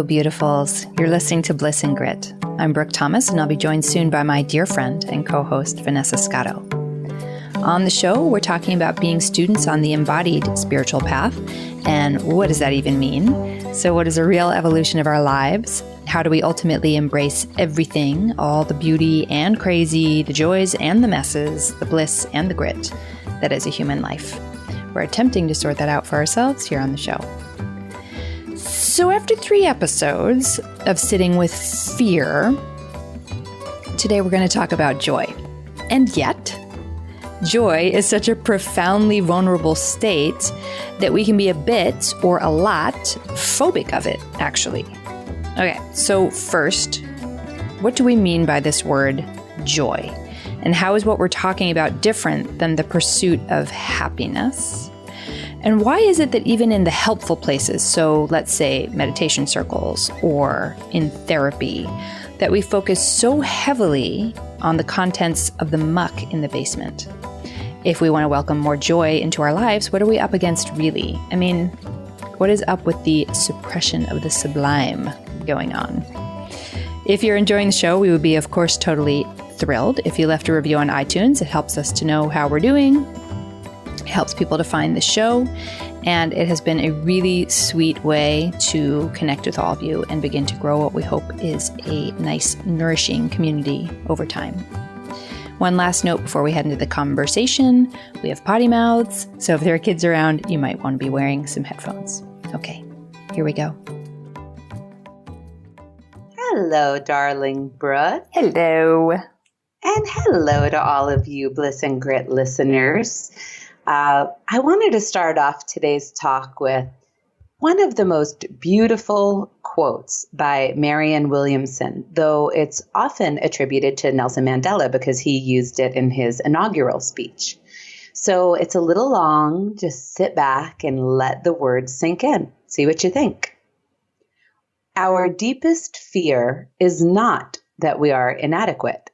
Hello, beautifuls. You're listening to Bliss and Grit. I'm Brooke Thomas, and I'll be joined soon by my dear friend and co-host, Vanessa Scotto. On the show, we're talking about being students on the embodied spiritual path, and what does that even mean? So what is a real evolution of our lives? How do we ultimately embrace everything, all the beauty and crazy, the joys and the messes, the bliss and the grit that is a human life? We're attempting to sort that out for ourselves here on the show. So after 3 episodes of sitting with fear, today we're going to talk about joy. And yet, joy is such a profoundly vulnerable state that we can be a bit or a lot phobic of it, actually. Okay, so first, what do we mean by this word joy? And how is what we're talking about different than the pursuit of happiness? And why is it that even in the helpful places, so let's say meditation circles or in therapy, that we focus so heavily on the contents of the muck in the basement? If we want to welcome more joy into our lives, what are we up against really? I mean, what is up with the suppression of the sublime going on? If you're enjoying the show, we would be, of course, totally thrilled if you left a review on iTunes. It helps us to know how we're doing. It helps people to find the show, and it has been a really sweet way to connect with all of you and begin to grow what we hope is a nice, nourishing community over time. One last note before we head into the conversation. We have potty mouths, so if there are kids around, you might want to be wearing some headphones. Okay, here we go. Hello, darling Brooke. Hello. And hello to all of you Bliss and Grit listeners. I wanted to start off today's talk with one of the most beautiful quotes by Marianne Williamson, though it's often attributed to Nelson Mandela because he used it in his inaugural speech. So it's a little long. Just sit back and let the words sink in. See what you think. Our deepest fear is not that we are inadequate.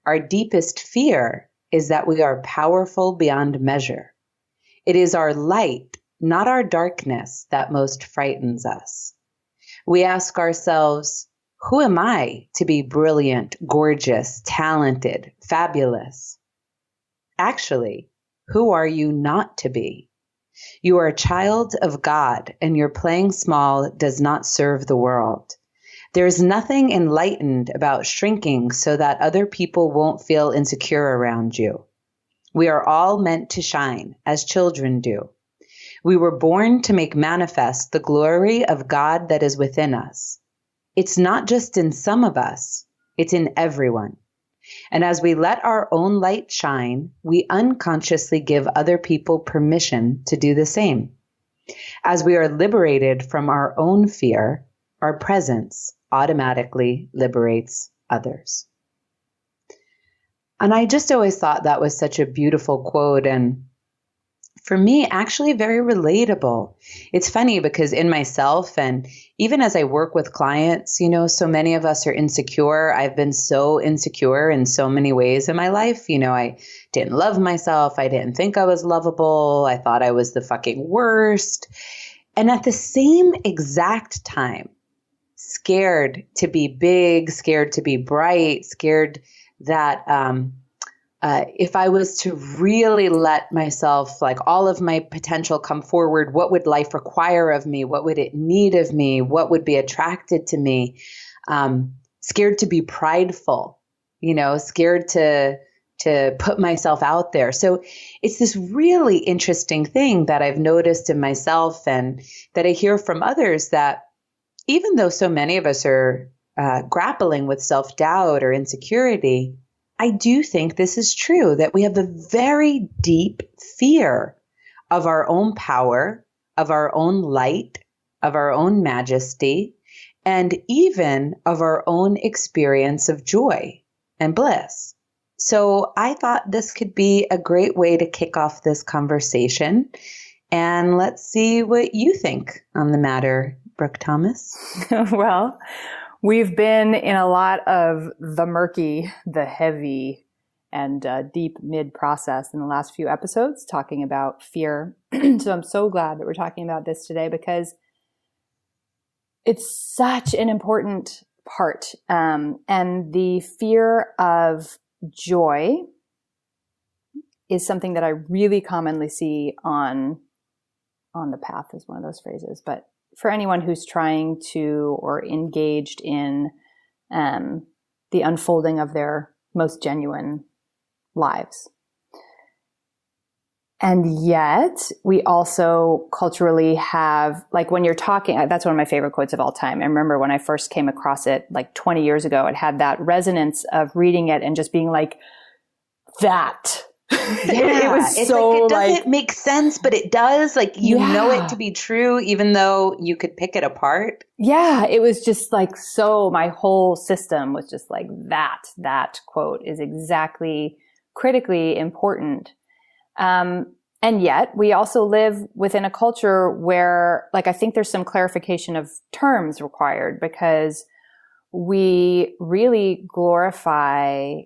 Our deepest fear is that we are powerful beyond measure. It is our light, not our darkness, that most frightens us. We ask ourselves, who am I to be brilliant, gorgeous, talented, fabulous? Actually, who are you not to be? You are a child of God, and your playing small does not serve the world. There is nothing enlightened about shrinking so that other people won't feel insecure around you. We are all meant to shine, as children do. We were born to make manifest the glory of God that is within us. It's not just in some of us, it's in everyone. And as we let our own light shine, we unconsciously give other people permission to do the same. As we are liberated from our own fear, our presence automatically liberates others. And I just always thought that was such a beautiful quote, and for me, actually very relatable. It's funny because in myself, and even as I work with clients, so many of us are insecure. I've been so insecure in so many ways in my life. I didn't love myself. I didn't think I was lovable. I thought I was the fucking worst. And at the same exact time, scared to be big, scared to be bright, scared that if I was to really let myself, like all of my potential come forward, what would life require of me? What would it need of me? What would be attracted to me? Scared to be prideful, scared to put myself out there. So it's this really interesting thing that I've noticed in myself and that I hear from others, that even though so many of us are grappling with self-doubt or insecurity, I do think this is true, that we have a very deep fear of our own power, of our own light, of our own majesty, and even of our own experience of joy and bliss. So I thought this could be a great way to kick off this conversation. And let's see what you think on the matter, Brooke Thomas. Well, we've been in a lot of the murky, the heavy, and deep mid process in the last few episodes talking about fear. So I'm so glad that we're talking about this today, because It's such an important part. And the fear of joy is something that I really commonly see on the path is one of those phrases. But for anyone who's trying to or engaged in the unfolding of their most genuine lives. And yet we also culturally have, like when you're talking, that's one of my favorite quotes of all time. I remember when I first came across it like 20 years ago, it had that resonance of reading it and just being like, that. Yeah, it was it's so like, it doesn't make sense, but it does. Like, you know it to be true, even though you could pick it apart. Yeah, it was just like, so my whole system was just like, that quote is exactly critically important. And yet we also live within a culture where, like, I think there's some clarification of terms required, because we really glorify,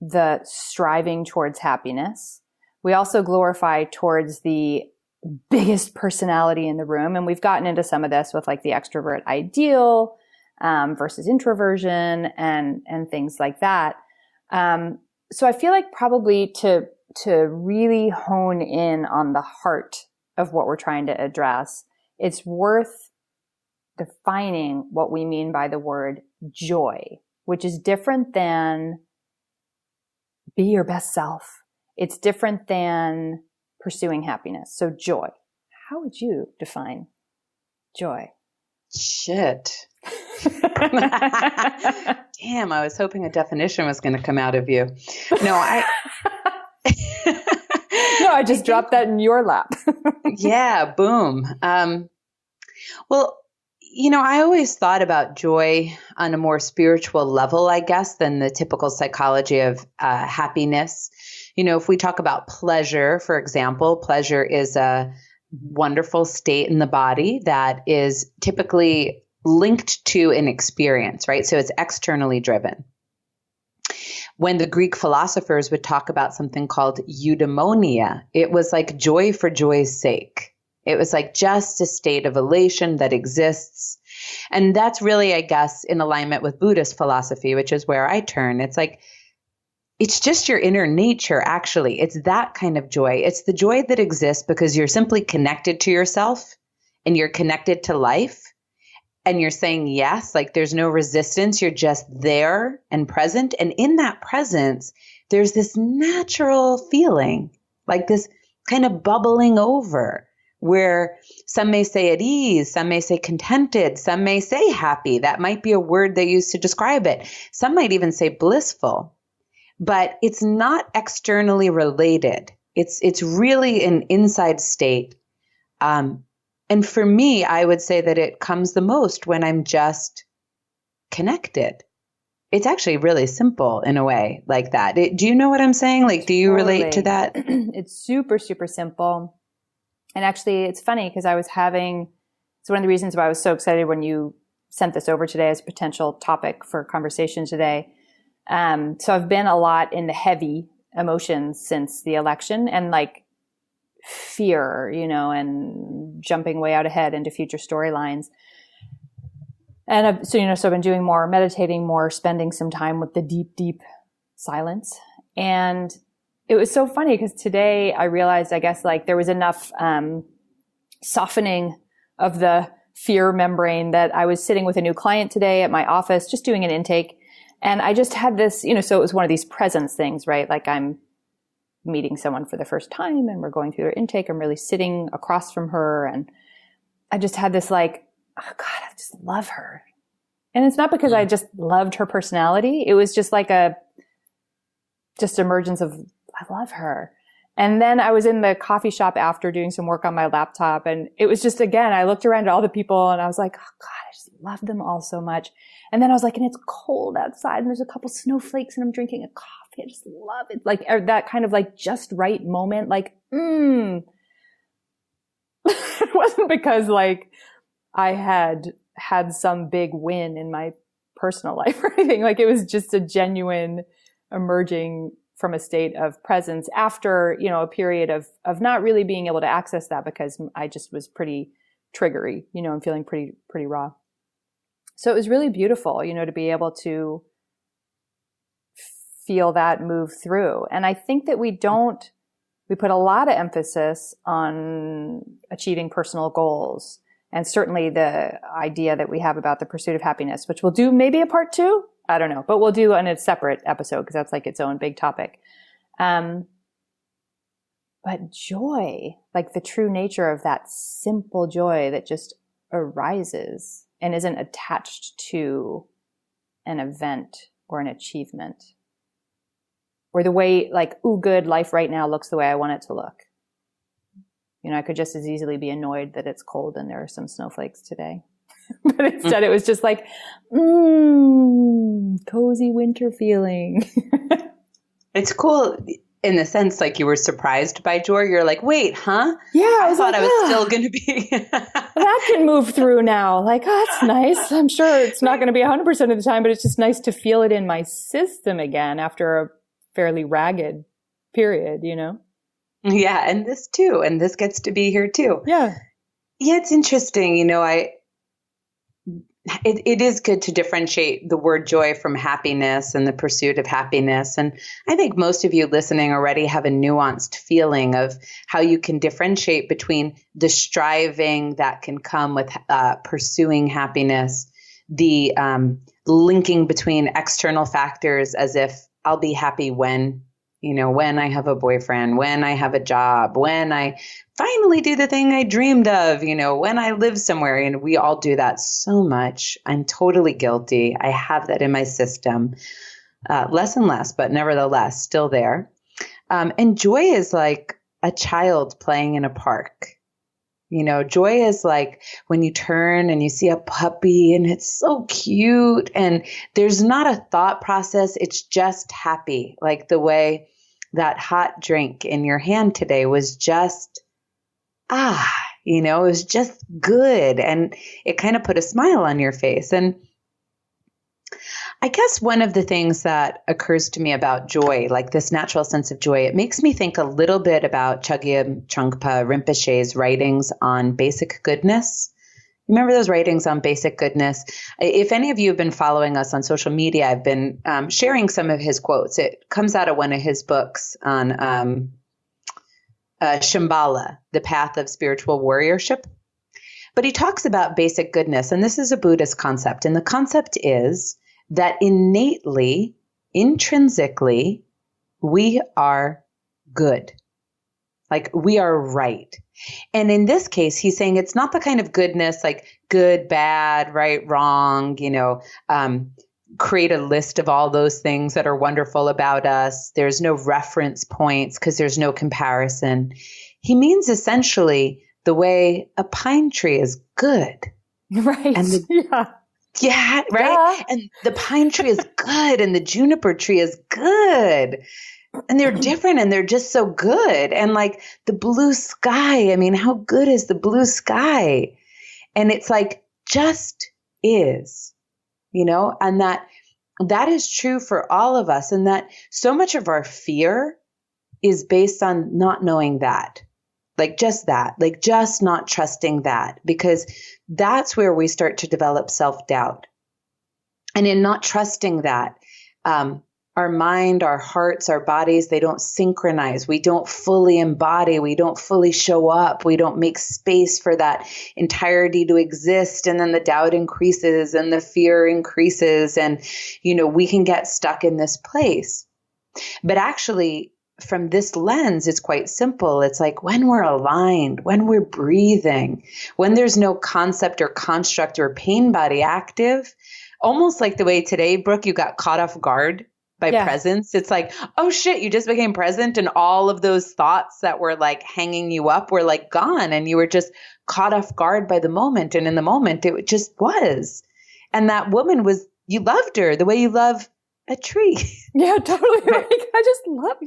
the striving towards happiness. We also glorify towards the biggest personality in the room. And we've gotten into some of this with like the extrovert ideal, versus introversion and things like that. So I feel like probably to really hone in on the heart of what we're trying to address, it's worth defining what we mean by the word joy, which is different than be your best self. It's different than pursuing happiness. So joy. How would you define joy? Shit. Damn, I was hoping a definition was going to come out of you. No, I just dropped that in your lap. Yeah, boom. Well, I always thought about joy on a more spiritual level, I guess, than the typical psychology of happiness. If we talk about pleasure, for example, pleasure is a wonderful state in the body that is typically linked to an experience, right? So it's externally driven. When the Greek philosophers would talk about something called eudaimonia, it was like joy for joy's sake. It was like just a state of elation that exists. And that's really, I guess, in alignment with Buddhist philosophy, which is where I turn. It's like, it's just your inner nature, actually. It's that kind of joy. It's the joy that exists because you're simply connected to yourself and you're connected to life. And you're saying yes, like there's no resistance. You're just there and present. And in that presence, there's this natural feeling, like this kind of bubbling over, where some may say at ease, some may say contented, some may say happy. That might be a word they use to describe it. Some might even say blissful. But it's not externally related. It's really an inside state. And for me, I would say that it comes the most when I'm just connected. It's actually really simple in a way like that. Do you know what I'm saying? Like, do you relate to that? It's super, super simple. And actually, it's funny because it's one of the reasons why I was so excited when you sent this over today as a potential topic for conversation today. So I've been a lot in the heavy emotions since the election, and like fear, and jumping way out ahead into future storylines. And so I've been doing more meditating, more spending some time with the deep, deep silence. And it was so funny because today I realized, I guess, like there was enough softening of the fear membrane that I was sitting with a new client today at my office, just doing an intake. And I just had this, so it was one of these presence things, right? Like I'm meeting someone for the first time and we're going through their intake. I'm really sitting across from her. And I just had this like, oh God, I just love her. And it's not because I just loved her personality. It was just like just emergence of, I love her. And then I was in the coffee shop after doing some work on my laptop. And it was just, again, I looked around at all the people and I was like, oh God, I just love them all so much. And then I was like, and it's cold outside and there's a couple snowflakes and I'm drinking a coffee. I just love it. Like that kind of like just right moment. Like, It wasn't because like I had some big win in my personal life or anything. Like it was just a genuine emerging from a state of presence after, a period of not really being able to access that because I just was pretty triggery, and feeling pretty raw. So it was really beautiful, to be able to feel that move through. And I think that we put a lot of emphasis on achieving personal goals. And certainly the idea that we have about the pursuit of happiness, which we'll do maybe a part 2. I don't know, but we'll do on a separate episode because that's like its own big topic. But joy, like the true nature of that simple joy that just arises and isn't attached to an event or an achievement, or the way like, ooh, good, life right now looks the way I want it to look. I could just as easily be annoyed that it's cold and there are some snowflakes today. But instead it was just like, cozy winter feeling. It's cool in the sense like you were surprised by joy. You're like, wait, huh? Yeah. I thought I was still going to be. That can move through now. Like, oh, that's nice. I'm sure it's not going to be 100% of the time, but it's just nice to feel it in my system again after a fairly ragged period, Yeah. And this too. And this gets to be here too. Yeah. Yeah. It's interesting. It is good to differentiate the word joy from happiness and the pursuit of happiness. And I think most of you listening already have a nuanced feeling of how you can differentiate between the striving that can come with pursuing happiness, the linking between external factors as if I'll be happy when I have a boyfriend, when I have a job, when I finally do the thing I dreamed of, when I live somewhere. And we all do that so much. I'm totally guilty. I have that in my system, less and less, but nevertheless, still there. And joy is like a child playing in a park. Joy is like when you turn and you see a puppy and it's so cute and there's not a thought process. It's just happy. Like the way that hot drink in your hand today was just, it was just good. And it kind of put a smile on your face. And I guess one of the things that occurs to me about joy, like this natural sense of joy, it makes me think a little bit about Chogyam Trungpa Rinpoche's writings on basic goodness. Remember those writings on basic goodness? If any of you have been following us on social media, I've been sharing some of his quotes. It comes out of one of his books on Shambhala, The Path of Spiritual Warriorship. But he talks about basic goodness, and this is a Buddhist concept. And the concept is that innately, intrinsically, we are good. Like we are right. And in this case, he's saying it's not the kind of goodness like good, bad, right, wrong, create a list of all those things that are wonderful about us. There's no reference points because there's no comparison. He means essentially the way a pine tree is good. Right. And yeah, right. Yeah. And the pine tree is good and the juniper tree is good. And they're different and they're just so good. And like the blue sky, I mean, how good is the blue sky? And it's like just is, and that is true for all of us. And that so much of our fear is based on not knowing that. Like just not trusting that, because that's where we start to develop self-doubt. And in not trusting that, our mind, our hearts, our bodies, they don't synchronize. We don't fully embody. We don't fully show up. We don't make space for that entirety to exist. And then the doubt increases and the fear increases. And, we can get stuck in this place. But actually, from this lens, it's quite simple. It's like when we're aligned, when we're breathing, when there's no concept or construct or pain body active, almost like the way today, Brooke, you got caught off guard by presence. It's like, oh shit, you just became present and all of those thoughts that were like hanging you up were like gone and you were just caught off guard by the moment. And in the moment, it just was. And that woman you loved her the way you love a tree. Yeah, totally. Like, I just love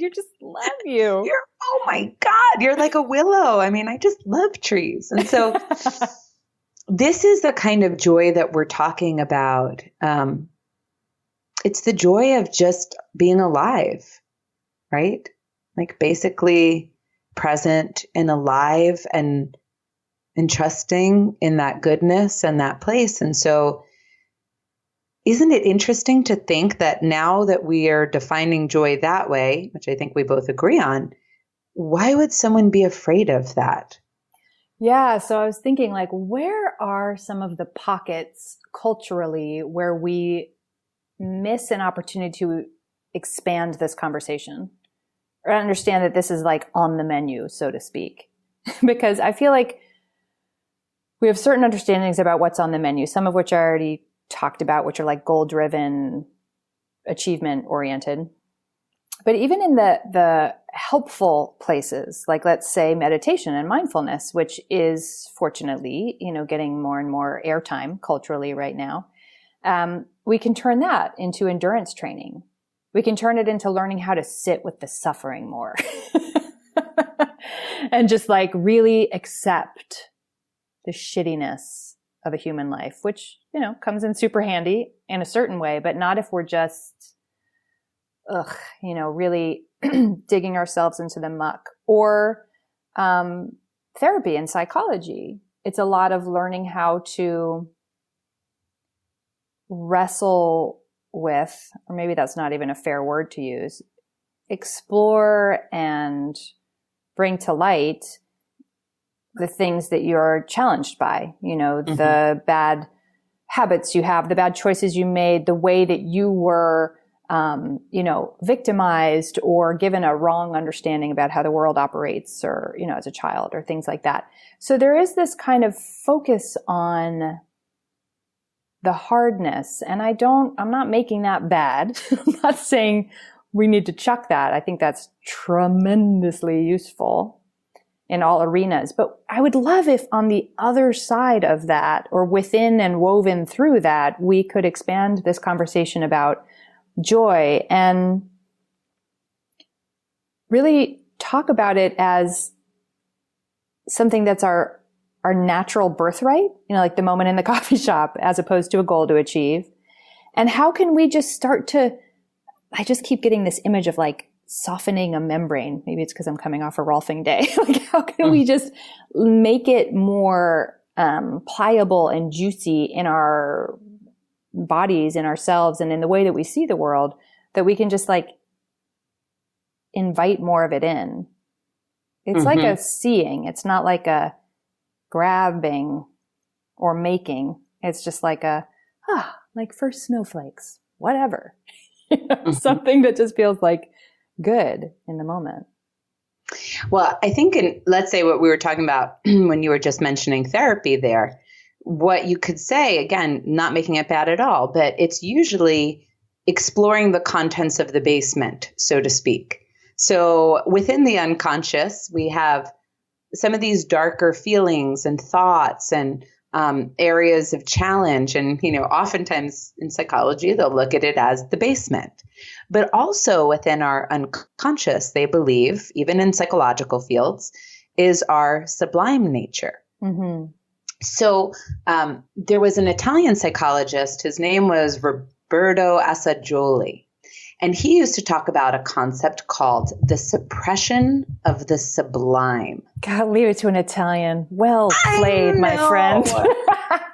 you. Oh my God, you're like a willow. I mean, I just love trees. And so this is the kind of joy that we're talking about. It's the joy of just being alive, right? Like basically present and alive and and trusting in that goodness and that place. And so isn't it interesting to think that now that we are defining joy that way, which I think we both agree on, why would someone be afraid of that? Yeah. So I was thinking, like, where are some of the pockets culturally where we miss an opportunity to expand this conversation or understand that this is like on the menu, so to speak? Because I feel like we have certain understandings about what's on the menu, some of which I already talked about, which are like goal-driven, achievement-oriented. But even in the helpful places, like let's say meditation and mindfulness, which is fortunately, getting more and more airtime culturally right now, we can turn that into endurance training. We can turn it into learning how to sit with the suffering more and just like really accept the shittiness of a human life, which, comes in super handy in a certain way, but not if we're just, really digging ourselves into the muck. Or therapy and psychology. It's a lot of learning how to wrestle with, or maybe that's not even a fair word to use, explore and bring to light the things that you're challenged by, the bad habits you have, the bad choices you made, the way that you were, victimized or given a wrong understanding about how the world operates or, as a child or things like that. So there is this kind of focus on the hardness. And I'm not making that bad. I'm not saying we need to chuck that. I think that's tremendously useful in all arenas. But I would love if on the other side of that, or within and woven through that, we could expand this conversation about joy and really talk about it as something that's our natural birthright, like the moment in the coffee shop, as opposed to a goal to achieve. And how can we just start to, I just keep getting this image of like softening a membrane. Maybe it's because I'm coming off a Rolfing day. Like, how can we just make it more pliable and juicy in our bodies, in ourselves, and in the way that we see the world, that we can just like invite more of it in? It's like a seeing. It's not like a grabbing or making. It's just like like first snowflakes, whatever. Something that just feels like good in the moment. Well, I think let's say what we were talking about when you were just mentioning therapy there, what you could say, again, not making it bad at all, but it's usually exploring the contents of the basement, so to speak. So within the unconscious, we have some of these darker feelings and thoughts and areas of challenge. And, oftentimes in psychology, they'll look at it as the basement. But also within our unconscious, they believe, even in psychological fields, is our sublime nature. Mm-hmm. So there was an Italian psychologist, his name was Roberto Assagioli, and he used to talk about a concept called the suppression of the sublime. God, leave it to an Italian. Well played, my friend.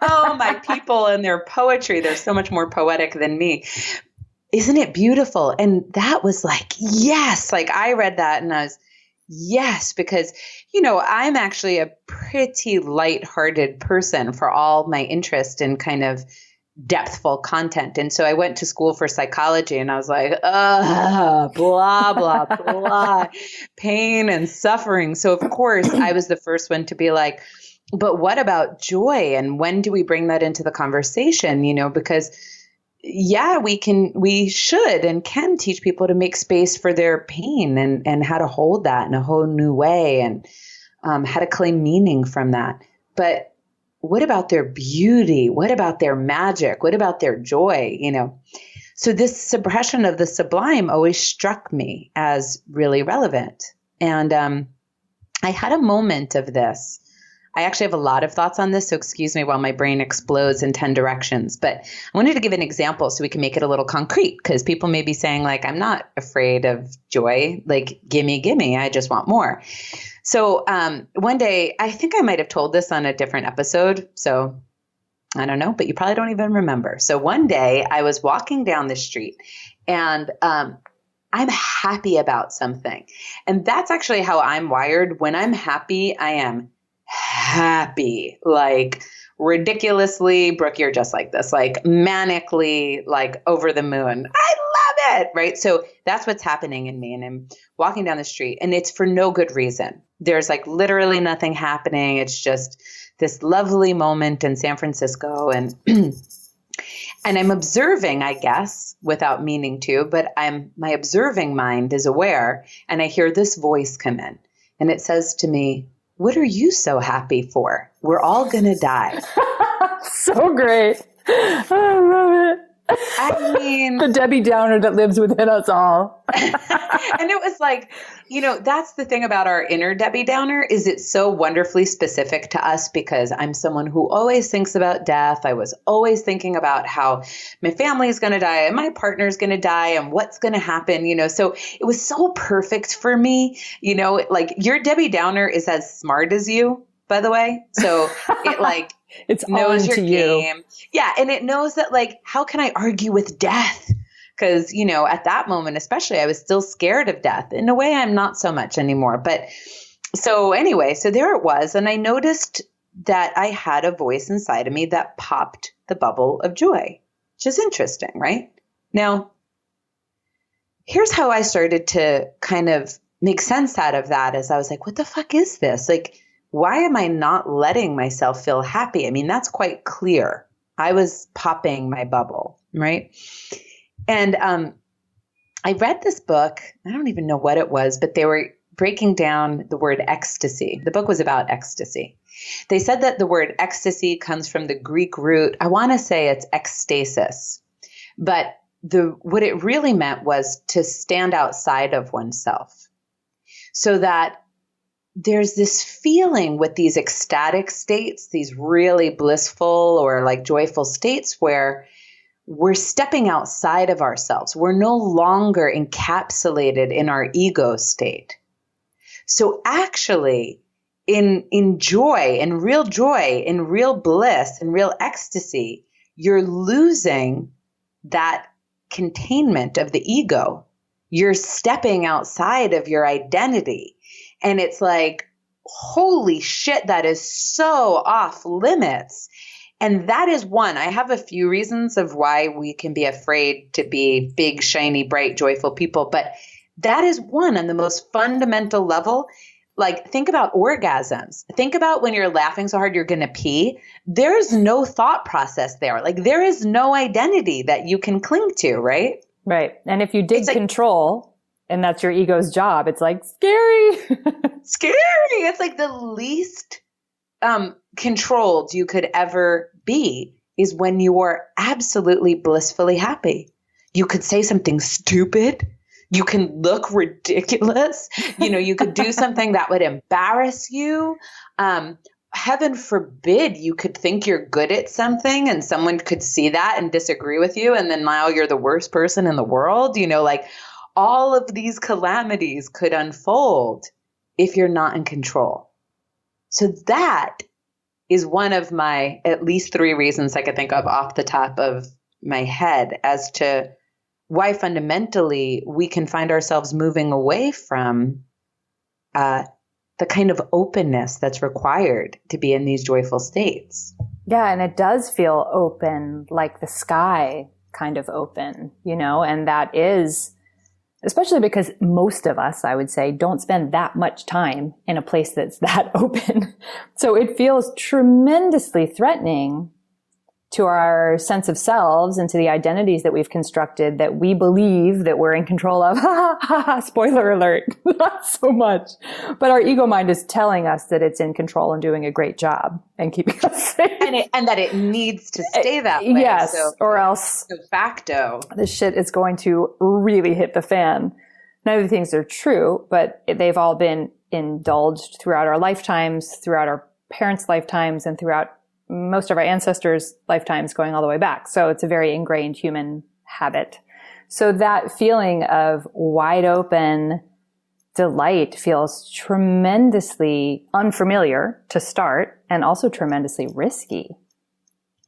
Oh, my people and their poetry. They're so much more poetic than me. Isn't it beautiful? And that was like, yes, like I read that and I was, yes, because, I'm actually a pretty lighthearted person for all my interest in kind of depthful content. And so I went to school for psychology and I was like, blah, blah, blah, pain and suffering. So of course I was the first one to be like, but what about joy? And when do we bring that into the conversation? Because we should and can teach people to make space for their pain and how to hold that in a whole new way and how to claim meaning from that. But what about their beauty? What about their magic? What about their joy? So this suppression of the sublime always struck me as really relevant. And I had a moment of this. I actually have a lot of thoughts on this, so excuse me while my brain explodes in 10 directions. But I wanted to give an example so we can make it a little concrete, because people may be saying, like, I'm not afraid of joy. Like, gimme, I just want more. So one day, I think I might have told this on a different episode. So I don't know, but you probably don't even remember. So one day I was walking down the street and I'm happy about something. And that's actually how I'm wired. When I'm happy, I am happy, like ridiculously, Brooke, you're just like this, like manically, like over the moon. I love it, right? So that's what's happening in me. And I'm walking down the street and it's for no good reason. There's like literally nothing happening. It's just this lovely moment in San Francisco. And and I'm observing, I guess, without meaning to, but my observing mind is aware. And I hear this voice come in and it says to me, "What are you so happy for? We're all going to die." So great. I love it. I mean, the Debbie Downer that lives within us all. And it was like, that's the thing about our inner Debbie Downer is it's so wonderfully specific to us because I'm someone who always thinks about death. I was always thinking about how my family is going to die and my partner's going to die and what's going to happen, so it was so perfect for me, like your Debbie Downer is as smart as you, by the way. So it like, it's knows on your to game. You. Yeah. And it knows that like, how can I argue with death? Because, at that moment, especially, I was still scared of death. In a way, I'm not so much anymore. But so anyway, so there it was. And I noticed that I had a voice inside of me that popped the bubble of joy, which is interesting, right? Now, here's how I started to kind of make sense out of that as I was like, what the fuck is this? Like, why am I not letting myself feel happy? I mean, that's quite clear. I was popping my bubble, right? And I read this book. I don't even know what it was, but they were breaking down the word ecstasy. The book was about ecstasy. They said that the word ecstasy comes from the Greek root. I want to say it's ecstasis, but what it really meant was to stand outside of oneself, so that there's this feeling with these ecstatic states, these really blissful or like joyful states where we're stepping outside of ourselves. We're no longer encapsulated in our ego state. So actually, in joy, in real bliss, in real ecstasy, you're losing that containment of the ego. You're stepping outside of your identity. And it's like, holy shit, that is so off limits. And that is one. I have a few reasons of why we can be afraid to be big, shiny, bright, joyful people. But that is one on the most fundamental level. Like, think about orgasms. Think about when you're laughing so hard you're going to pee. There's no thought process there. Like, there is no identity that you can cling to, right? Right. And if you dig control, and that's your ego's job, it's like scary. Scary. It's like the least controlled you could ever be is when you are absolutely blissfully happy. You could say something stupid. You can look ridiculous. You could do something that would embarrass you. Heaven forbid you could think you're good at something and someone could see that and disagree with you. And then now you're the worst person in the world. Like all of these calamities could unfold if you're not in control. So that is one of my at least 3 reasons I could think of off the top of my head as to why fundamentally we can find ourselves moving away from the kind of openness that's required to be in these joyful states. Yeah, and it does feel open, like the sky kind of open, and that is, especially because most of us, I would say, don't spend that much time in a place that's that open. So it feels tremendously threatening to our sense of selves and to the identities that we've constructed that we believe that we're in control of. Spoiler alert, not so much. But our ego mind is telling us that it's in control and doing a great job and keeping us safe. And that it needs to stay that way. Yes, so, or else de facto, the shit is going to really hit the fan. None of the things are true, but they've all been indulged throughout our lifetimes, throughout our parents' lifetimes, and throughout most of our ancestors' lifetimes going all the way back. So it's a very ingrained human habit. So that feeling of wide open, delight feels tremendously unfamiliar to start and also tremendously risky.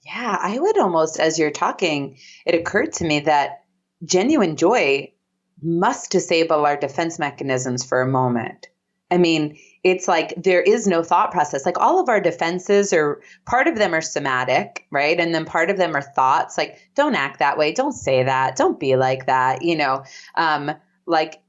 Yeah, I would almost, as you're talking, it occurred to me that genuine joy must disable our defense mechanisms for a moment. I mean, it's like there is no thought process. Like all of our defenses are, part of them are somatic, right? And then part of them are thoughts like, don't act that way. Don't say that. Don't be like that. Like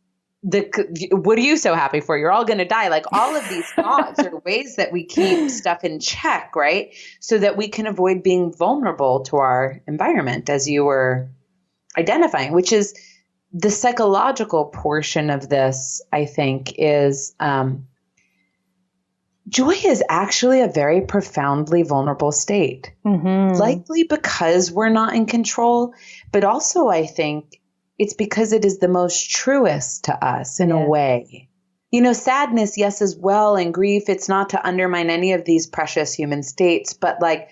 what are you so happy for? You're all going to die. Like all of these thoughts are ways that we keep stuff in check, right? So that we can avoid being vulnerable to our environment, as you were identifying, which is the psychological portion of this, I think, is joy is actually a very profoundly vulnerable state, likely because we're not in control, but also I think it's because it is the most truest to us in a way. Sadness, yes, as well, and grief, it's not to undermine any of these precious human states, but like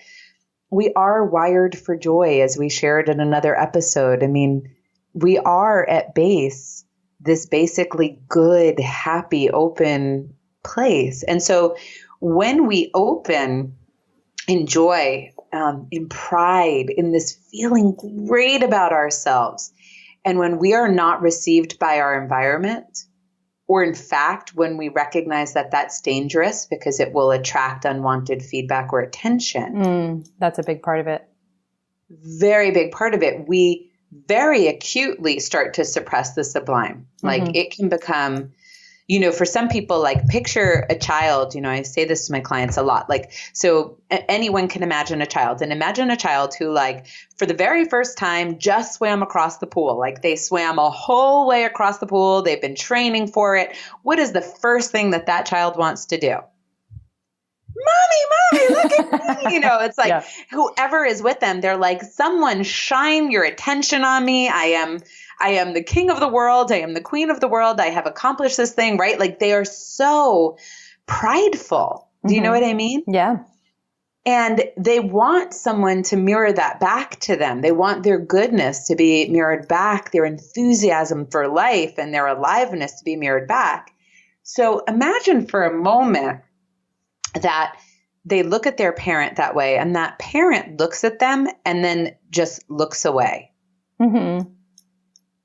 we are wired for joy, as we shared in another episode. I mean, we are at base this basically good, happy, open place. And so when we open in joy, in pride, in this feeling great about ourselves, and when we are not received by our environment, or in fact, when we recognize that that's dangerous because it will attract unwanted feedback or attention. That's a big part of it. Very big part of it. We very acutely start to suppress the sublime. Like it can become, for some people, like picture a child, I say this to my clients a lot, like, so anyone can imagine a child, and imagine a child who like for the very first time just swam across the pool. Like they swam a whole way across the pool. They've been training for it. What is the first thing that child wants to do? Mommy, look at me. It's like whoever is with them, they're like, someone shine your attention on me. I am the king of the world. I am the queen of the world. I have accomplished this thing, right? Like they are so prideful. Do you know what I mean? Yeah. And they want someone to mirror that back to them. They want their goodness to be mirrored back, their enthusiasm for life and their aliveness to be mirrored back. So imagine for a moment that they look at their parent that way, and that parent looks at them and then just looks away.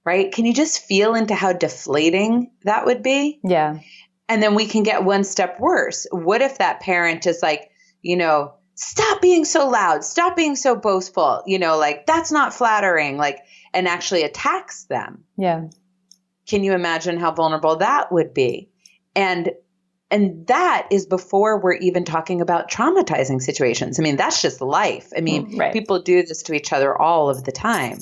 Right? Can you just feel into how deflating that would be? Yeah. And then we can get one step worse. What if that parent is like, stop being so loud, stop being so boastful, like that's not flattering, like, and actually attacks them? Yeah. Can you imagine how vulnerable that would be? And that is before we're even talking about traumatizing situations. I mean, that's just life. I mean, people do this to each other all of the time.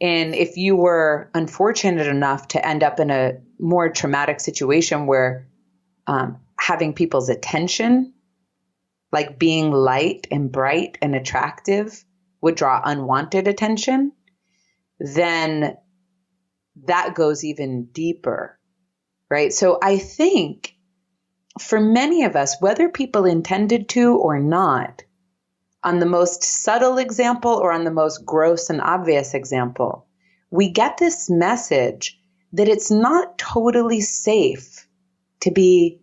And if you were unfortunate enough to end up in a more traumatic situation where having people's attention, like being light and bright and attractive, would draw unwanted attention, then that goes even deeper, right? So I think for many of us, whether people intended to or not, on the most subtle example or on the most gross and obvious example, we get this message that it's not totally safe to be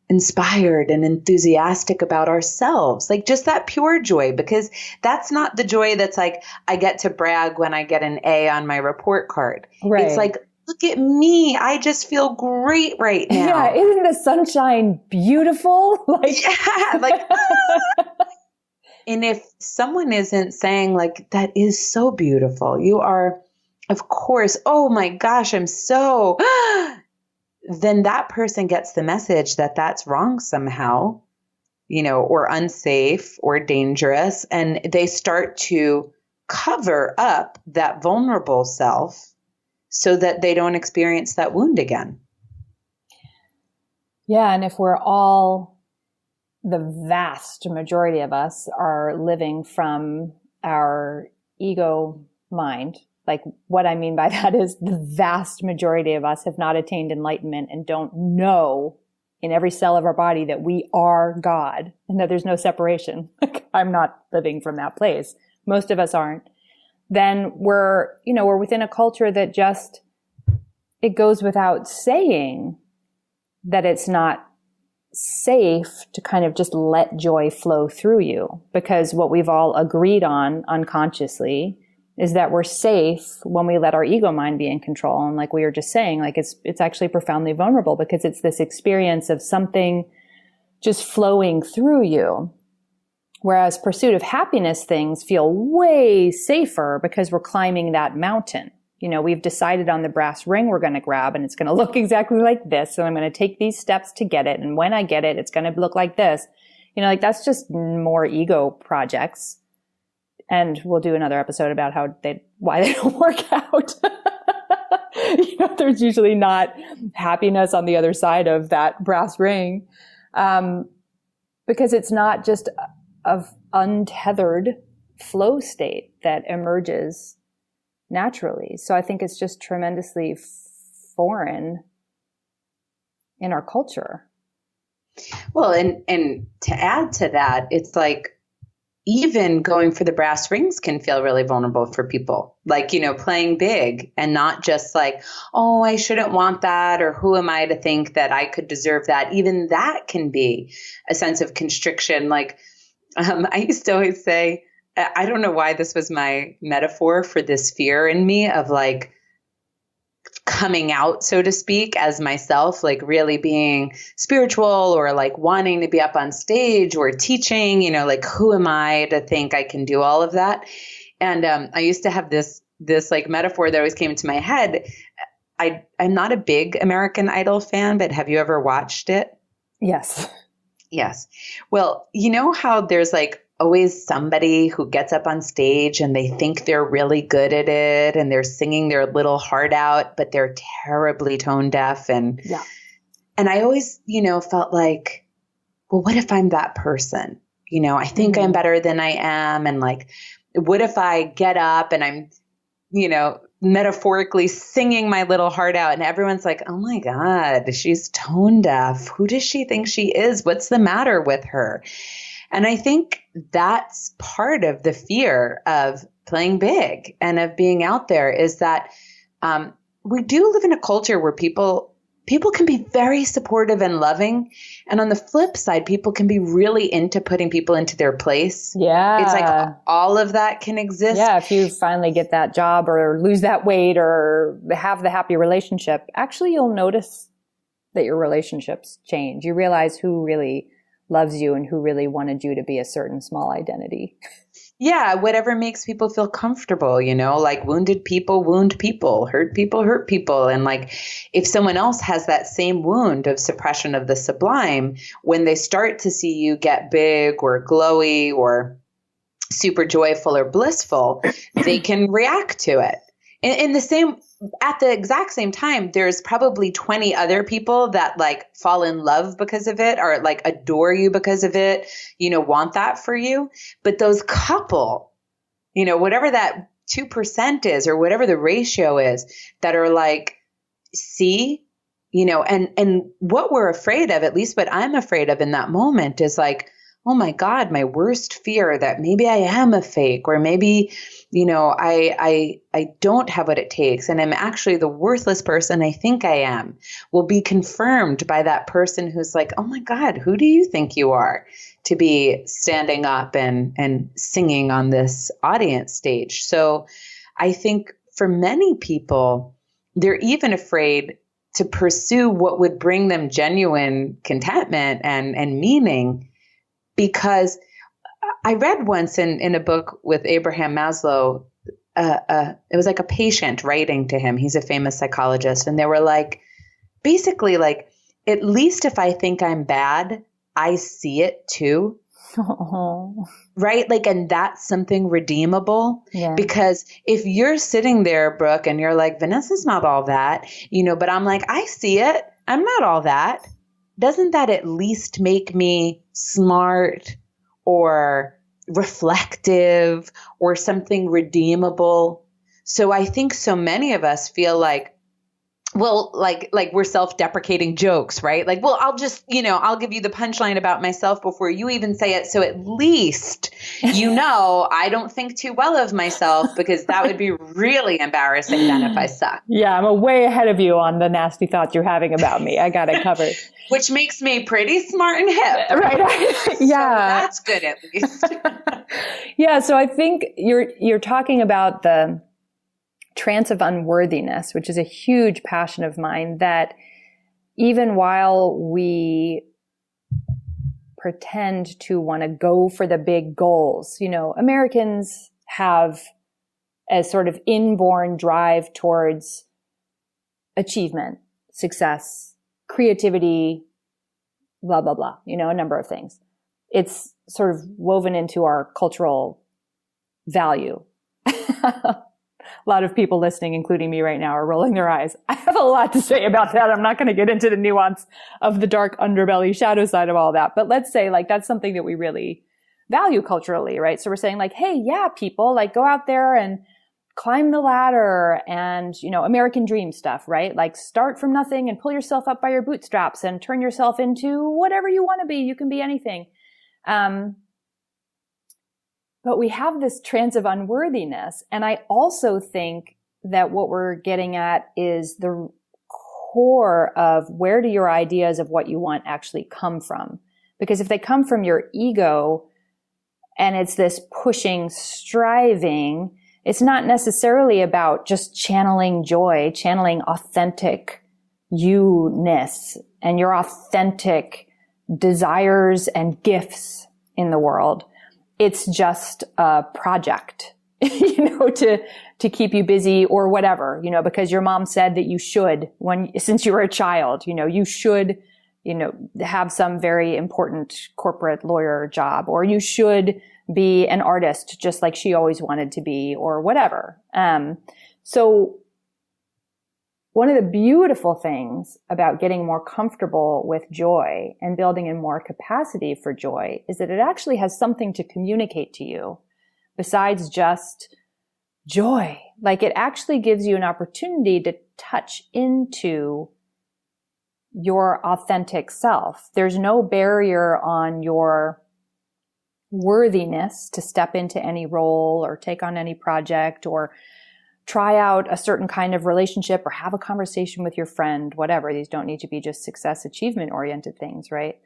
inspired and enthusiastic about ourselves. Like just that pure joy, because that's not the joy that's like, I get to brag when I get an A on my report card. Right. It's like, look at me. I just feel great right now. Yeah. Isn't the sunshine beautiful? And if someone isn't saying like, that is so beautiful, you are, of course, oh my gosh, I'm so, then that person gets the message that that's wrong somehow, or unsafe or dangerous. And they start to cover up that vulnerable self so that they don't experience that wound again. Yeah. And if the vast majority of us are living from our ego mind, like what I mean by that is the vast majority of us have not attained enlightenment and don't know in every cell of our body that we are God and that there's no separation. Like I'm not living from that place. Most of us aren't. Then we're within a culture that just, it goes without saying that it's not safe to kind of just let joy flow through you, because what we've all agreed on unconsciously is that we're safe when we let our ego mind be in control. And like we were just saying, like it's actually profoundly vulnerable because it's this experience of something just flowing through you. Whereas pursuit of happiness things feel way safer because we're climbing that mountain. You know, we've decided on the brass ring we're going to grab, and it's going to look exactly like this. So I'm going to take these steps to get it. And when I get it, it's going to look like this. You know, like that's just more ego projects. And we'll do another episode about why they don't work out. You know, there's usually not happiness on the other side of that brass ring. Because it's not just of untethered flow state that emerges naturally. So I think it's just tremendously foreign in our culture. Well, and to add to that, it's like even going for the brass rings can feel really vulnerable for people. Like, you know, playing big and not just like, oh, I shouldn't want that, or who am I to think that I could deserve that? Even that can be a sense of constriction. Like, I used to always say, I don't know why this was my metaphor for this fear in me of like coming out, so to speak, as myself, like really being spiritual or like wanting to be up on stage or teaching, you know, like who am I to think I can do all of that? And I used to have this like metaphor that always came into my head. I'm not a big American Idol fan, but have you ever watched it? Yes. Yes. Well, you know how there's like always somebody who gets up on stage and they think they're really good at it and they're singing their little heart out, but they're terribly tone deaf. And I always, you know, felt like, well, what if I'm that person? You know, I think I'm better than I am. And like, what if I get up and I'm, you know, metaphorically singing my little heart out and everyone's like, oh my God, she's tone deaf. Who does she think she is? What's the matter with her? And I think that's part of the fear of playing big and of being out there is that we do live in a culture where people can be very supportive and loving. And on the flip side, people can be really into putting people into their place. Yeah. It's like all of that can exist. Yeah. If you finally get that job or lose that weight or have the happy relationship, actually you'll notice that your relationships change. You realize who really loves you and who really wanted you to be a certain small identity. Yeah, whatever makes people feel comfortable, you know, like wounded people wound people, hurt people hurt people. And like if someone else has that same wound of suppression of the sublime, when they start to see you get big or glowy or super joyful or blissful, they can react to it. At the exact same time, there's probably 20 other people that like fall in love because of it or like adore you because of it, you know, want that for you. But those couple, you know, whatever that 2% is or whatever the ratio is that are like, see, you know, and what we're afraid of, at least what I'm afraid of in that moment is like, oh my God, my worst fear that maybe I am a fake or maybe, you know, I don't have what it takes and I'm actually the worthless person I think I am will be confirmed by that person who's like, oh my God, who do you think you are to be standing up and singing on this audience stage? So I think for many people, they're even afraid to pursue what would bring them genuine contentment and meaning. Because I read once in a book with Abraham Maslow, it was like a patient writing to him. He's a famous psychologist. And they were like, basically like, at least if I think I'm bad, I see it too. Oh. Right? Like, and that's something redeemable. Yeah. Because if you're sitting there, Brooke, and you're like, Vanessa's not all that, you know, but I'm like, I see it. I'm not all that. Doesn't that at least make me smart or reflective or something redeemable? So I think so many of us feel like well, like we're self-deprecating jokes, right? Like, well, I'll just, I'll give you the punchline about myself before you even say it. So at least, I don't think too well of myself, because that would be really embarrassing then if I suck. Yeah, I'm way ahead of you on the nasty thoughts you're having about me. I got it covered. Which makes me pretty smart and hip. Right. Yeah. So that's good at least. Yeah. So I think you're talking about the trance of unworthiness, which is a huge passion of mine, that even while we pretend to want to go for the big goals, Americans have a sort of inborn drive towards achievement, success, creativity, blah, blah, blah, a number of things. It's sort of woven into our cultural value. A lot of people listening, including me right now, are rolling their eyes. I have a lot to say about that. I'm not going to get into the nuance of the dark underbelly shadow side of all that. But let's say that's something that we really value culturally, right? So we're saying hey, yeah, people, go out there and climb the ladder and, American dream stuff, right? Start from nothing and pull yourself up by your bootstraps and turn yourself into whatever you want to be. You can be anything. But we have this trance of unworthiness. And I also think that what we're getting at is the core of where do your ideas of what you want actually come from? Because if they come from your ego and it's this pushing, striving, it's not necessarily about just channeling joy, channeling authentic you-ness and your authentic desires and gifts in the world. It's just a project, to keep you busy or whatever, because your mom said that you should since you were a child, you should, have some very important corporate lawyer job, or you should be an artist just like she always wanted to be, or whatever. So one of the beautiful things about getting more comfortable with joy and building in more capacity for joy is that it actually has something to communicate to you besides just joy. It actually gives you an opportunity to touch into your authentic self. There's no barrier on your worthiness to step into any role or take on any project or try out a certain kind of relationship or have a conversation with your friend, whatever. These don't need to be just success achievement oriented things, right?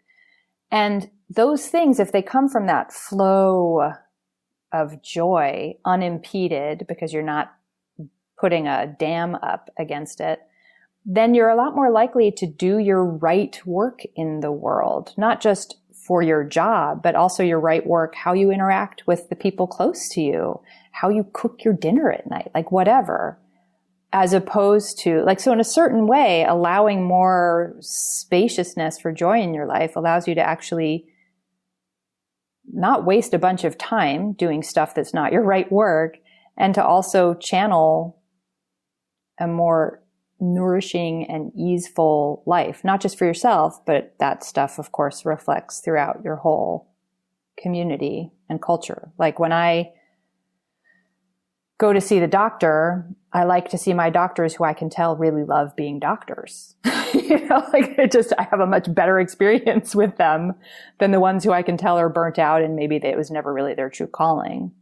And those things, if they come from that flow of joy, unimpeded, because you're not putting a dam up against it, then you're a lot more likely to do your right work in the world, not just for your job, but also your right work, how you interact with the people close to you, how you cook your dinner at night, whatever, as opposed to so in a certain way, allowing more spaciousness for joy in your life allows you to actually not waste a bunch of time doing stuff that's not your right work, and to also channel a more nourishing and easeful life, not just for yourself, but that stuff, of course, reflects throughout your whole community and culture. When I go to see the doctor, I like to see my doctors who I can tell really love being doctors. I have a much better experience with them than the ones who I can tell are burnt out and maybe it was never really their true calling.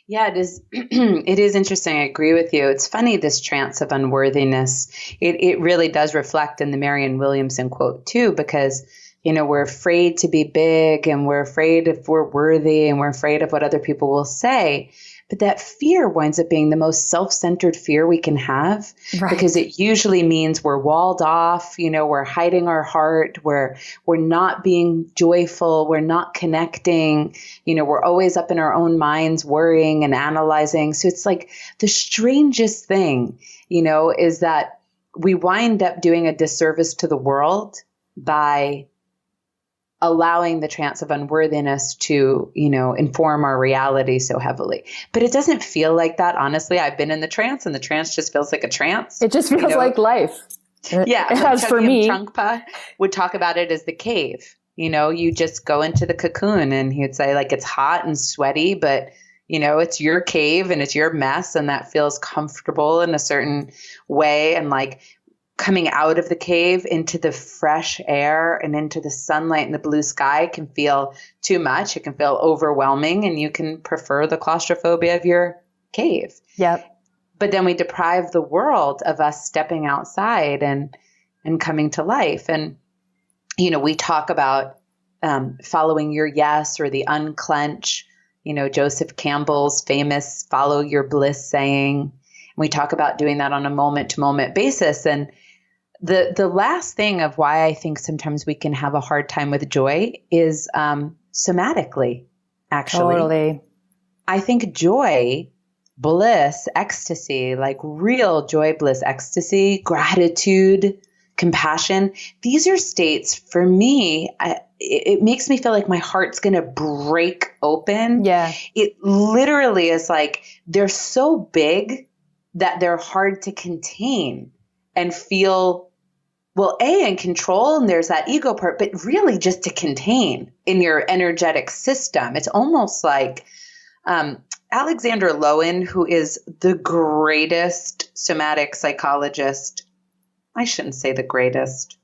Yeah, it is. It is interesting. I agree with you. It's funny, this trance of unworthiness. It really does reflect in the Marianne Williamson quote too, because, we're afraid to be big and we're afraid if we're worthy and we're afraid of what other people will say. But that fear winds up being the most self-centered fear we can have, right? Because it usually means we're walled off, we're hiding our heart, we're not being joyful, we're not connecting, we're always up in our own minds worrying and analyzing. So it's the strangest thing, is that we wind up doing a disservice to the world by allowing the trance of unworthiness to, inform our reality so heavily. But it doesn't feel like that. Honestly, I've been in the trance and the trance just feels like a trance. It just feels like life. Yeah. It has for me. Trungpa would talk about it as the cave. You just go into the cocoon, and he would say it's hot and sweaty, but It's your cave and it's your mess, and that feels comfortable in a certain way. And like coming out of the cave into the fresh air and into the sunlight and the blue sky can feel too much. It can feel overwhelming, and you can prefer the claustrophobia of your cave. Yep. But then we deprive the world of us stepping outside and coming to life. And, we talk about following your yes, or the unclench, Joseph Campbell's famous follow your bliss saying. We talk about doing that on a moment to moment basis. And the last thing of why I think sometimes we can have a hard time with joy is somatically, actually. Totally. I think joy, bliss, ecstasy, like real joy, bliss, ecstasy, gratitude, compassion, these are states for me. It makes me feel like my heart's going to break open. Yeah. It literally is like they're so big that they're hard to contain and feel, in control, and there's that ego part, but really just to contain in your energetic system. It's almost like Alexander Lowen, who is the greatest somatic psychologist. I shouldn't say the greatest,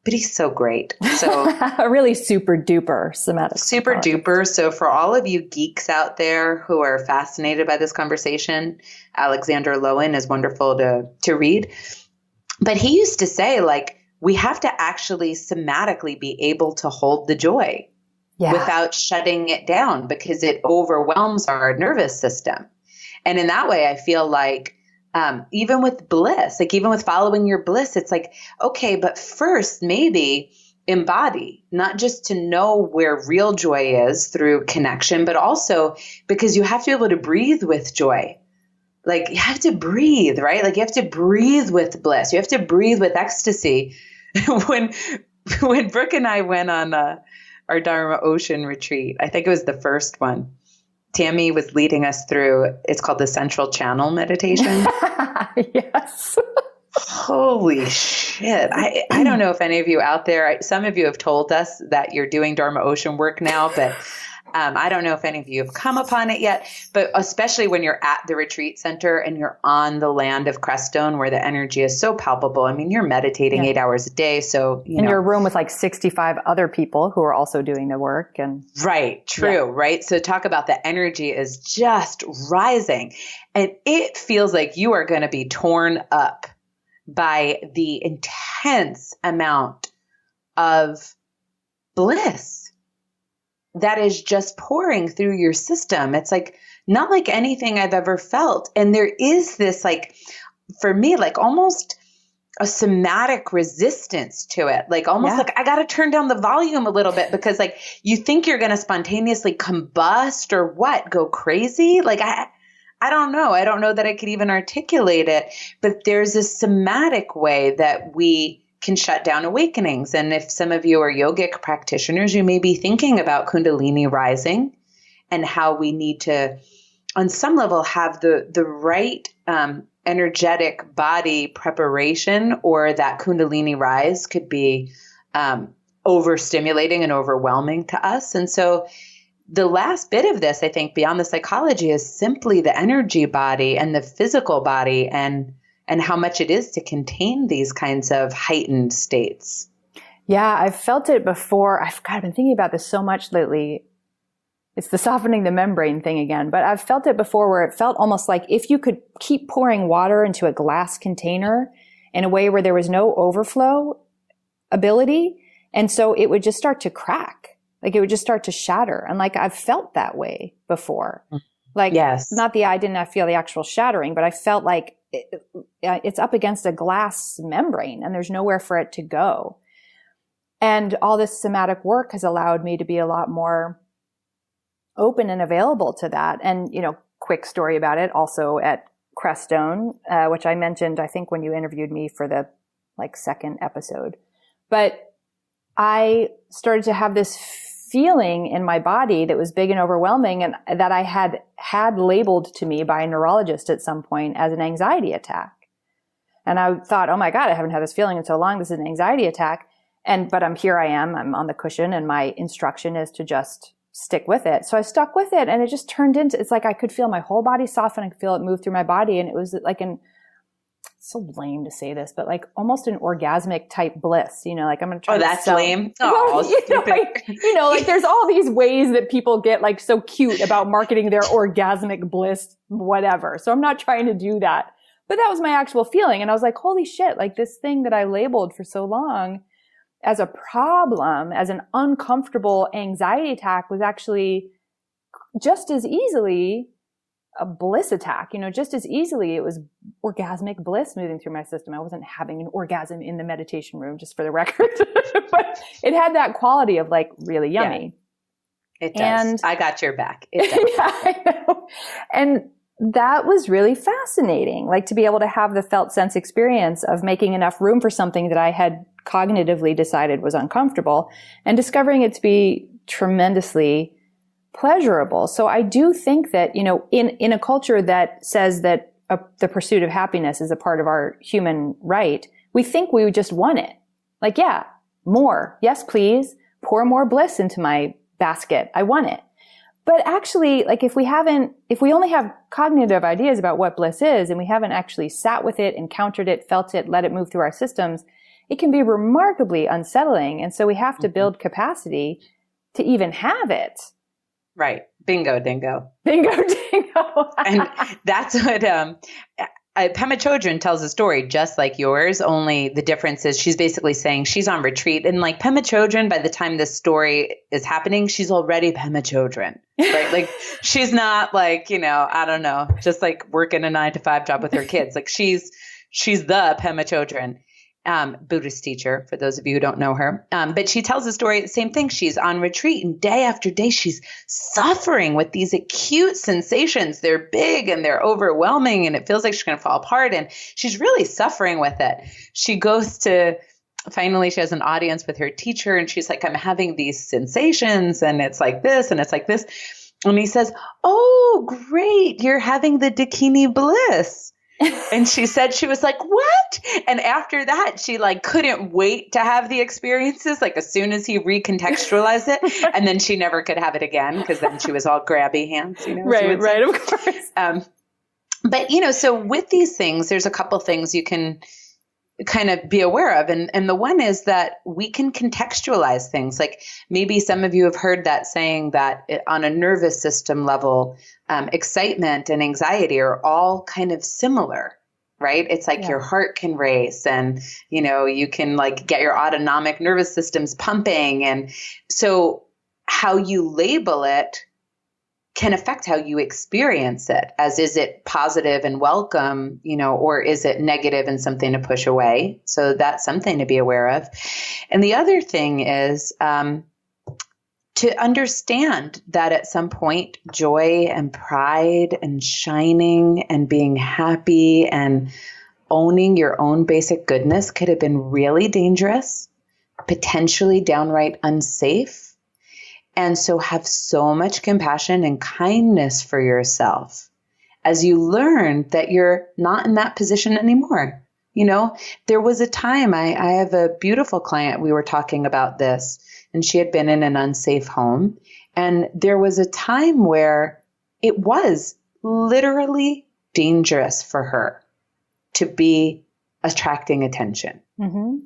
but he's so great. So a really super duper somatic. Super duper. So for all of you geeks out there who are fascinated by this conversation, Alexander Lowen is wonderful to read. But he used to say, like, we have to actually somatically be able to hold the joy without shutting it down, because it overwhelms our nervous system. And in that way, I feel like even with bliss, like even with following your bliss, it's like, okay, but first maybe embody, not just to know where real joy is through connection, but also because you have to be able to breathe with joy. Like you have to breathe, right? Like you have to breathe with bliss. You have to breathe with ecstasy. When Brooke and I went on our Dharma Ocean retreat, I think it was the first one, Tammy was leading us through, it's called the Central Channel meditation. Yes. Holy shit. I don't know if any of you out there, some of you have told us that you're doing Dharma Ocean work now, but I don't know if any of you have come upon it yet, but especially when you're at the retreat center and you're on the land of Crestone where the energy is so palpable. I mean, you're meditating 8 hours a day. So, in your room with like 65 other people who are also doing the work. And right. True. Right. So talk about the energy is just rising, and it feels like you are going to be torn up by the intense amount of bliss that is just pouring through your system. It's like not like anything I've ever felt. And there is this, like, for me, like almost a somatic resistance to it. Like almost like I got to turn down the volume a little bit, because like you think you're going to spontaneously combust or what, go crazy. Like I don't know. I don't know that I could even articulate it, but there's a somatic way that we can shut down awakenings. And if some of you are yogic practitioners, you may be thinking about Kundalini rising and how we need to, on some level, have the right energetic body preparation, or that Kundalini rise could be overstimulating and overwhelming to us. And so the last bit of this, I think, beyond the psychology, is simply the energy body and the physical body, and how much it is to contain these kinds of heightened states. Yeah, I've felt it before. I've been thinking about this so much lately. It's the softening the membrane thing again, but I've felt it before where it felt almost like if you could keep pouring water into a glass container in a way where there was no overflow ability. And so it would just start to crack. Like it would just start to shatter. And like I've felt that way before. Like, I didn't feel the actual shattering, but I felt like it's up against a glass membrane and there's nowhere for it to go. And all this somatic work has allowed me to be a lot more open and available to that. And, quick story about it also at Crestone, which I mentioned, I think when you interviewed me for the second episode, but I started to have this feeling in my body that was big and overwhelming, and that I had labeled to me by a neurologist at some point as an anxiety attack. And I thought, oh my God, I haven't had this feeling in so long. This is an anxiety attack. But I'm on the cushion, and my instruction is to just stick with it. So I stuck with it, and it just turned into, it's like I could feel my whole body soften. I could feel it move through my body. And it was like so lame to say this, but like almost an orgasmic type bliss, like I'm going to try. Oh, that's lame. Well, like there's all these ways that people get like so cute about marketing their orgasmic bliss, whatever. So I'm not trying to do that, but that was my actual feeling. And I was like, holy shit, like this thing that I labeled for so long as a problem, as an uncomfortable anxiety attack, was actually just as easily a bliss attack, just as easily it was orgasmic bliss moving through my system. I wasn't having an orgasm in the meditation room, just for the record, but it had that quality of like really yummy. Yeah, it does. And I got your back. It does. Yeah, I know. And that was really fascinating, like to be able to have the felt sense experience of making enough room for something that I had cognitively decided was uncomfortable and discovering it to be tremendously pleasurable. So I do think that, in a culture that says that the pursuit of happiness is a part of our human right, we think we just want it. Like, yeah, more. Yes, please. Pour more bliss into my basket. I want it. But actually, like if we only have cognitive ideas about what bliss is and we haven't actually sat with it, encountered it, felt it, let it move through our systems, it can be remarkably unsettling. And so we have to build capacity to even have it. Right. Bingo, dingo. Bingo, dingo. And that's what Pema Chodron tells a story just like yours, only the difference is she's basically saying she's on retreat. And like Pema Chodron, by the time this story is happening, she's already Pema Chodron, right? Like she's not like, I don't know, just like working a 9-to-5 job with her kids. Like she's the Pema Chodron. Buddhist teacher, for those of you who don't know her. But she tells the story, the same thing. She's on retreat and day after day, she's suffering with these acute sensations. They're big and they're overwhelming and it feels like she's going to fall apart. And she's really suffering with it. Finally, she has an audience with her teacher and she's like, I'm having these sensations and it's like this and it's like this. And he says, oh, great. You're having the Dakini bliss. And she said, she was like, what? And after that, she like couldn't wait to have the experiences, like as soon as he recontextualized it. And then she never could have it again because then she was all grabby hands, Right, of course. But, so with these things, there's a couple things you can kind of be aware of. And the one is that we can contextualize things. Like maybe some of you have heard that saying that on a nervous system level, excitement and anxiety are all kind of similar, right? It's like your heart can race and, you can like get your autonomic nervous systems pumping. And so how you label it can affect how you experience it, as is it positive and welcome, or is it negative and something to push away? So that's something to be aware of. And the other thing is to understand that at some point, joy and pride and shining and being happy and owning your own basic goodness could have been really dangerous, potentially downright unsafe. And so have so much compassion and kindness for yourself as you learn that you're not in that position anymore. There was a time, I have a beautiful client, we were talking about this, and she had been in an unsafe home. And there was a time where it was literally dangerous for her to be attracting attention. Mm-hmm.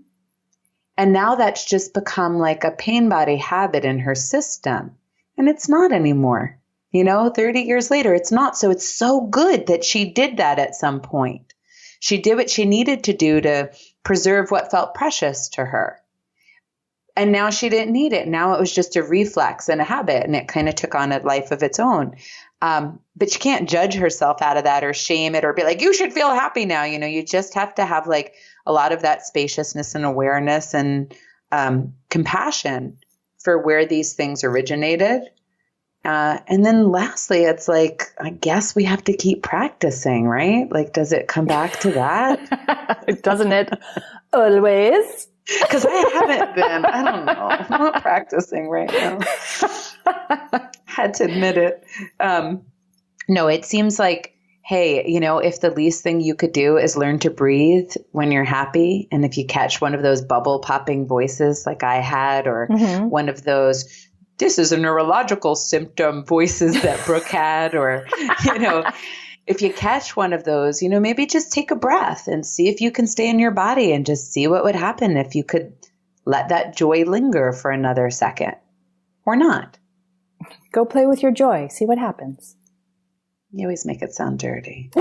And now that's just become like a pain body habit in her system. And it's not anymore. 30 years later, it's not. So it's so good that she did that at some point. She did what she needed to do to preserve what felt precious to her. And now she didn't need it. Now it was just a reflex and a habit, and it kind of took on a life of its own. But she can't judge herself out of that or shame it or be like, you should feel happy now. You just have to have like a lot of that spaciousness and awareness and compassion for where these things originated. And then lastly, it's like, I guess we have to keep practicing, right? Like, does it come back to that? Doesn't it always? Because I haven't been, I don't know, I'm not practicing right now. Had to admit it. No, it seems like, hey, if the least thing you could do is learn to breathe when you're happy, and if you catch one of those bubble popping voices like I had, or one of those this is a neurological symptom voices that Brooke had, or, if you catch one of those, maybe just take a breath and see if you can stay in your body and just see what would happen if you could let that joy linger for another second or not. Go play with your joy. See what happens. You always make it sound dirty.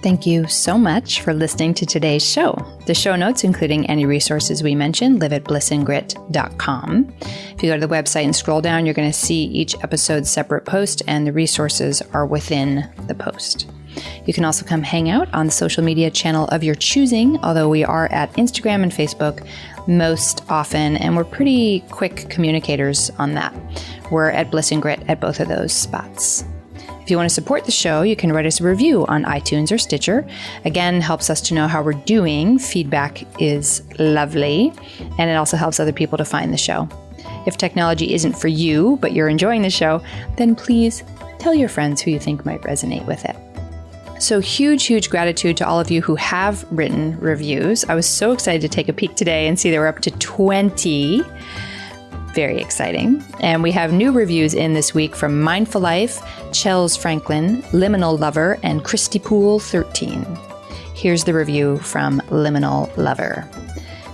Thank you so much for listening to today's show. The show notes, including any resources we mentioned, live at blissandgrit.com. If you go to the website and scroll down, you're going to see each episode's separate post, and the resources are within the post. You can also come hang out on the social media channel of your choosing, although we are at Instagram and Facebook most often, and we're pretty quick communicators on that. We're at Bliss and Grit at both of those spots. If you want to support the show, you can write us a review on iTunes or Stitcher. Again, helps us to know how we're doing. Feedback is lovely, and it also helps other people to find the show. If technology isn't for you, but you're enjoying the show, then please tell your friends who you think might resonate with it. So huge gratitude to all of you who have written reviews. I was so excited to take a peek today and see they were up to 20. Very exciting. And we have new reviews in this week from Mindful Life, Chels Franklin, Liminal Lover, and Christy Pool 13. Here's the review from Liminal Lover.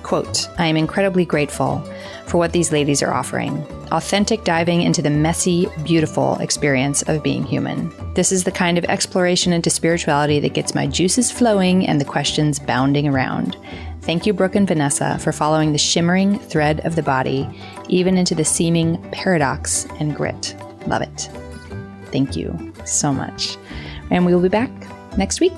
Quote, I am incredibly grateful for what these ladies are offering. Authentic diving into the messy, beautiful experience of being human. This is the kind of exploration into spirituality that gets my juices flowing and the questions bounding around. Thank you, Brooke and Vanessa, for following the shimmering thread of the body, even into the seeming paradox and grit. Love it. Thank you so much. And we will be back next week.